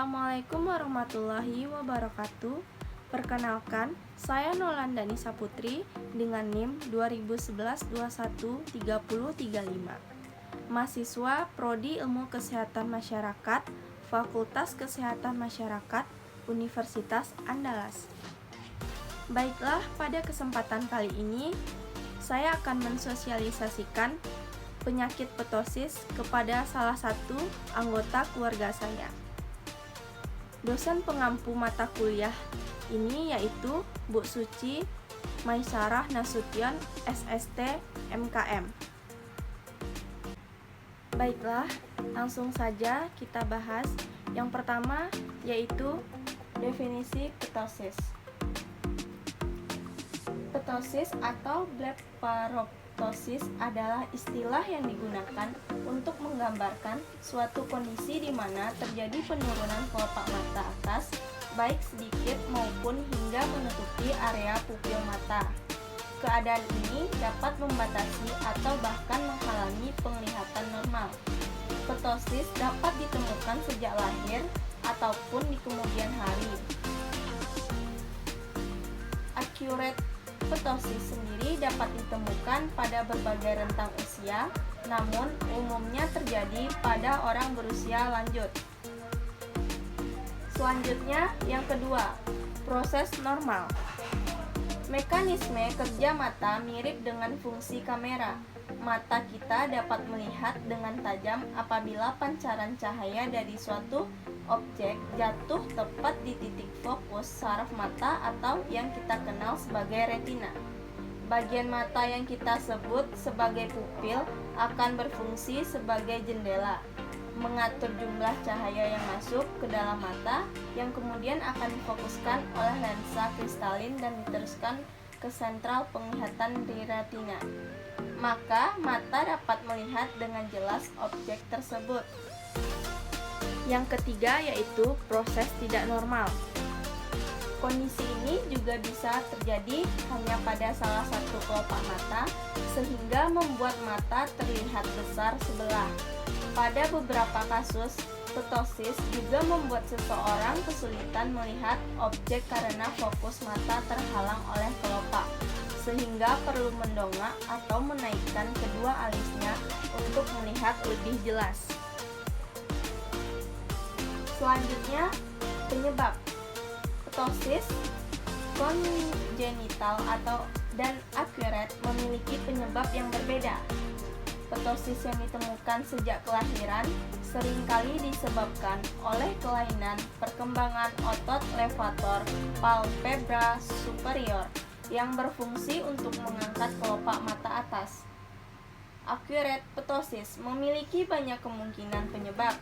Assalamualaikum warahmatullahi wabarakatuh. Perkenalkan, saya Nolanda Nisa Putri dengan NIM 2011-21-3035. Mahasiswa Prodi Ilmu Kesehatan Masyarakat, Fakultas Kesehatan Masyarakat, Universitas Andalas. Baiklah, pada kesempatan kali ini saya akan mensosialisasikan penyakit ptosis kepada salah satu anggota keluarga saya. Dosen pengampu mata kuliah ini yaitu Bu Suci Maisarah Nasution, SST, MKM. Baiklah, langsung saja kita bahas. Yang pertama yaitu definisi ptosis. Ptosis atau blepharoptosis adalah istilah yang digunakan untuk menggambarkan suatu kondisi di mana terjadi penurunan kelopak mata atas, baik sedikit maupun hingga menutupi area pupil mata. Keadaan ini dapat membatasi atau bahkan menghalangi penglihatan normal. Ptosis dapat ditemukan sejak lahir ataupun di kemudian hari. Acute ptosis sendiri dapat ditemukan pada berbagai rentang usia, namun umumnya terjadi pada orang berusia lanjut. Selanjutnya, yang kedua, proses normal. Mekanisme kerja mata mirip dengan fungsi kamera. Mata kita dapat melihat dengan tajam apabila pancaran cahaya dari suatu objek jatuh tepat di titik fokus saraf mata atau yang kita kenal sebagai retina. Bagian mata yang kita sebut sebagai pupil akan berfungsi sebagai jendela, mengatur jumlah cahaya yang masuk ke dalam mata yang kemudian akan difokuskan oleh lensa kristalin dan diteruskan ke sentral penglihatan di retina. Maka mata dapat melihat dengan jelas objek tersebut. Yang ketiga yaitu proses tidak normal. Kondisi ini juga bisa terjadi hanya pada salah satu kelopak mata sehingga membuat mata terlihat besar sebelah. Pada beberapa kasus, ptosis juga membuat seseorang kesulitan melihat objek karena fokus mata terhalang oleh kelopak, sehingga perlu mendongak atau menaikkan kedua alisnya untuk melihat lebih jelas. Selanjutnya, penyebab ptosis kongenital dan akurat memiliki penyebab yang berbeda. Ptosis yang ditemukan sejak kelahiran seringkali disebabkan oleh kelainan perkembangan otot levator palpebra superior yang berfungsi untuk mengangkat kelopak mata atas. Akurat ptosis memiliki banyak kemungkinan penyebab,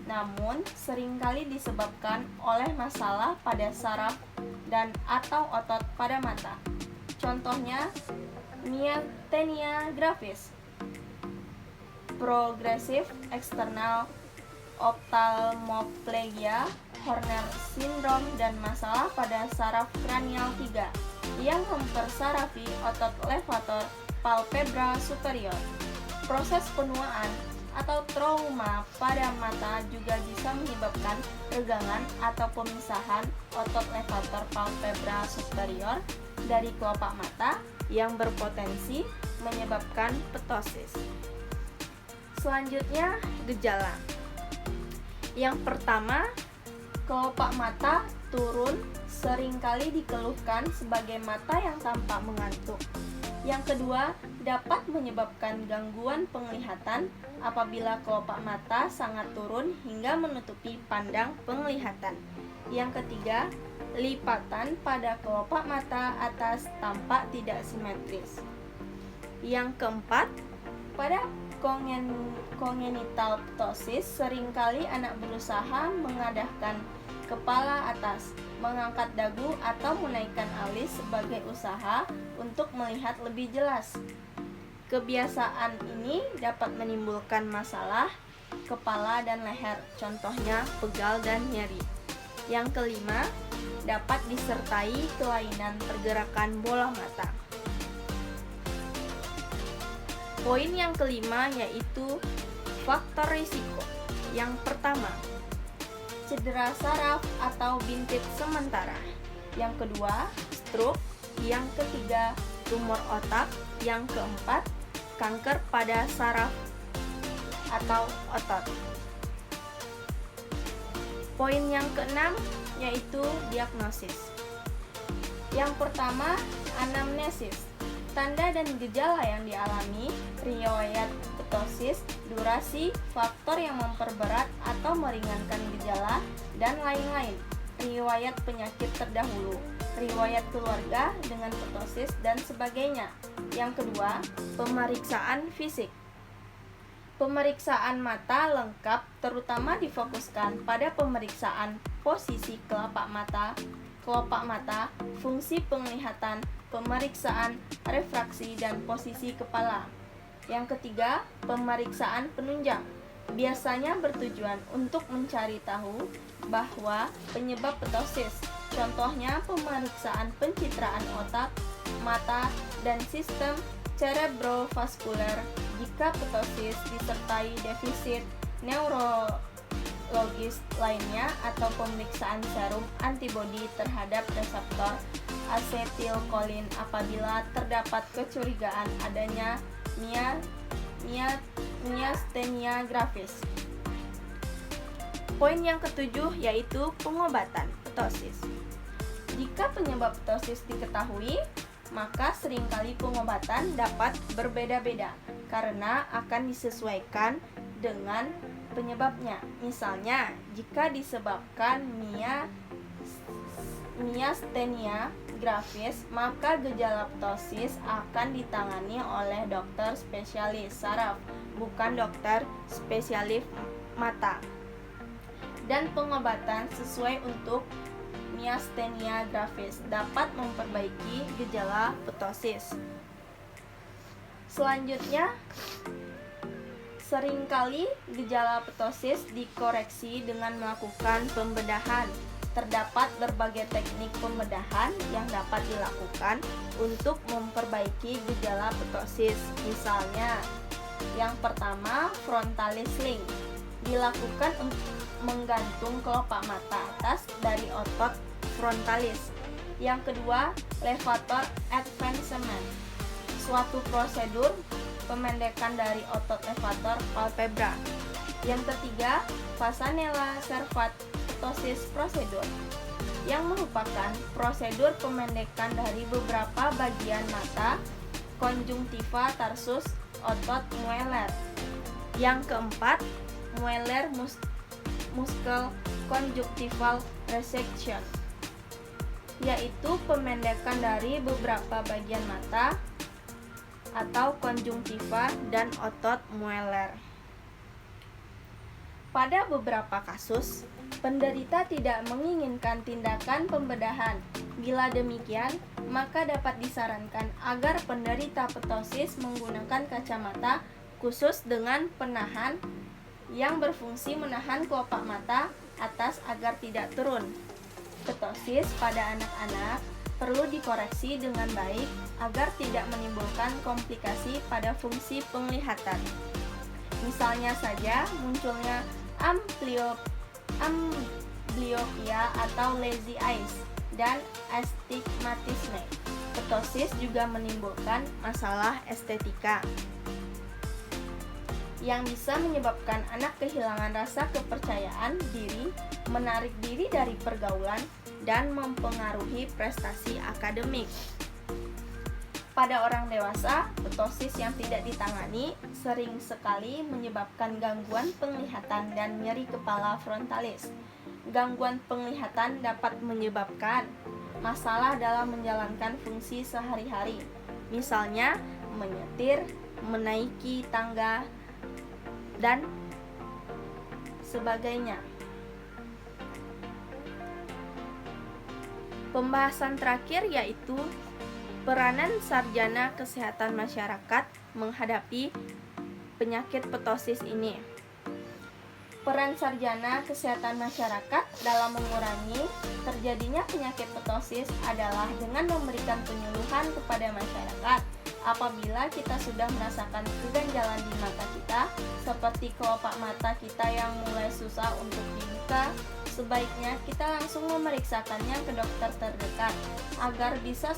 namun seringkali disebabkan oleh masalah pada saraf dan atau otot pada mata. Contohnya, myasthenia gravis, progressive external ophthalmoplegia, Horner syndrome, dan masalah pada saraf kranial 3 yang mempersarafi otot levator palpebra superior. Proses penuaan atau trauma pada mata juga bisa menyebabkan regangan atau pemisahan otot levator palpebra superior dari kelopak mata yang berpotensi menyebabkan ptosis. Selanjutnya, gejala. Yang pertama, kelopak mata turun seringkali dikeluhkan sebagai mata yang tampak mengantuk. Yang kedua, dapat menyebabkan gangguan penglihatan apabila kelopak mata sangat turun hingga menutupi pandang penglihatan. Yang ketiga, lipatan pada kelopak mata atas tampak tidak simetris. Yang keempat, pada congenital ptosis seringkali anak berusaha mengadahkan kepala atas, mengangkat dagu atau menaikkan alis sebagai usaha untuk melihat lebih jelas. Kebiasaan ini dapat menimbulkan masalah kepala dan leher, contohnya pegal dan nyeri. Yang kelima, dapat disertai kelainan pergerakan bola mata. Poin yang kelima yaitu faktor risiko. Yang pertama, cedera saraf atau bintik sementara. Yang kedua, stroke. Yang ketiga, tumor otak. Yang keempat, kanker pada saraf atau otot. Poin yang keenam yaitu diagnosis. Yang pertama, anamnesis. Tanda dan gejala yang dialami, riwayat ptosis, durasi, faktor yang memperberat atau meringankan gejala, dan lain-lain. Riwayat penyakit terdahulu, riwayat keluarga dengan ptosis, dan sebagainya. Yang kedua, pemeriksaan fisik. Pemeriksaan mata lengkap terutama difokuskan pada pemeriksaan posisi kelopak mata, fungsi penglihatan, pemeriksaan refraksi, dan posisi kepala. Yang ketiga, pemeriksaan penunjang. Biasanya bertujuan untuk mencari tahu bahwa penyebab ptosis. Contohnya pemeriksaan pencitraan otak, mata, dan sistem cerebrovaskuler jika ptosis disertai defisit neurologis lainnya, atau pemeriksaan serum antibodi terhadap reseptor asetilkolin apabila terdapat kecurigaan adanya myasthenia gravis. Poin yang ketujuh yaitu pengobatan ptosis. Jika penyebab ptosis diketahui, maka seringkali pengobatan dapat berbeda-beda karena akan disesuaikan dengan penyebabnya. Misalnya, jika disebabkan myasthenia gravis, maka gejala ptosis akan ditangani oleh dokter spesialis saraf, bukan dokter spesialis mata. Dan pengobatan sesuai untuk myasthenia gravis dapat memperbaiki gejala ptosis. Selanjutnya, seringkali gejala ptosis dikoreksi dengan melakukan pembedahan. Terdapat berbagai teknik pembedahan yang dapat dilakukan untuk memperbaiki gejala ptosis. Misalnya, yang pertama, frontalis link. Dilakukan untuk menggantung kelopak mata atas dari otot frontalis. Yang kedua, levator advancement. Suatu prosedur pemendekan dari otot levator palpebra. Yang ketiga, Fasanella servat ptosis prosedur, yang merupakan prosedur pemendekan dari beberapa bagian mata, konjungtiva tarsus, otot Mueller. Yang keempat, Mueller muscle conjunctival resection, yaitu pemendekan dari beberapa bagian mata atau konjungtiva dan otot Mueller. Pada beberapa kasus, penderita tidak menginginkan tindakan pembedahan. Bila demikian, maka dapat disarankan agar penderita ptosis menggunakan kacamata khusus dengan penahan yang berfungsi menahan kelopak mata atas agar tidak turun. Ptosis pada anak-anak perlu dikoreksi dengan baik agar tidak menimbulkan komplikasi pada fungsi penglihatan. Misalnya saja munculnya amblyopia atau lazy eyes dan astigmatisme. Ptosis juga menimbulkan masalah estetika yang bisa menyebabkan anak kehilangan rasa kepercayaan diri, menarik diri dari pergaulan, dan mempengaruhi prestasi akademik. Pada orang dewasa, ptosis yang tidak ditangani sering sekali menyebabkan gangguan penglihatan dan nyeri kepala frontalis. Gangguan penglihatan dapat menyebabkan masalah dalam menjalankan fungsi sehari-hari, misalnya menyetir, menaiki tangga, dan sebagainya. Pembahasan terakhir yaitu peranan sarjana kesehatan masyarakat menghadapi penyakit ptosis ini. Peran sarjana kesehatan masyarakat dalam mengurangi terjadinya penyakit ptosis adalah dengan memberikan penyuluhan kepada masyarakat apabila kita sudah merasakan keganjalan di mata kita, seperti kelopak mata kita yang mulai susah untuk dibuka, sebaiknya kita langsung memeriksakannya ke dokter terdekat agar bisa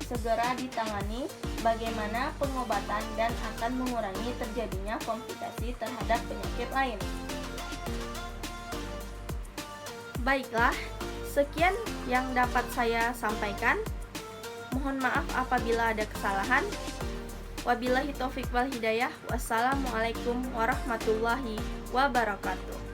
segera ditangani bagaimana pengobatan dan akan mengurangi terjadinya komplikasi terhadap penyakit lain. Baiklah, sekian yang dapat saya sampaikan. Mohon maaf apabila ada kesalahan. Wabillahi taufiq wal hidayah. Wassalamualaikum warahmatullahi wabarakatuh.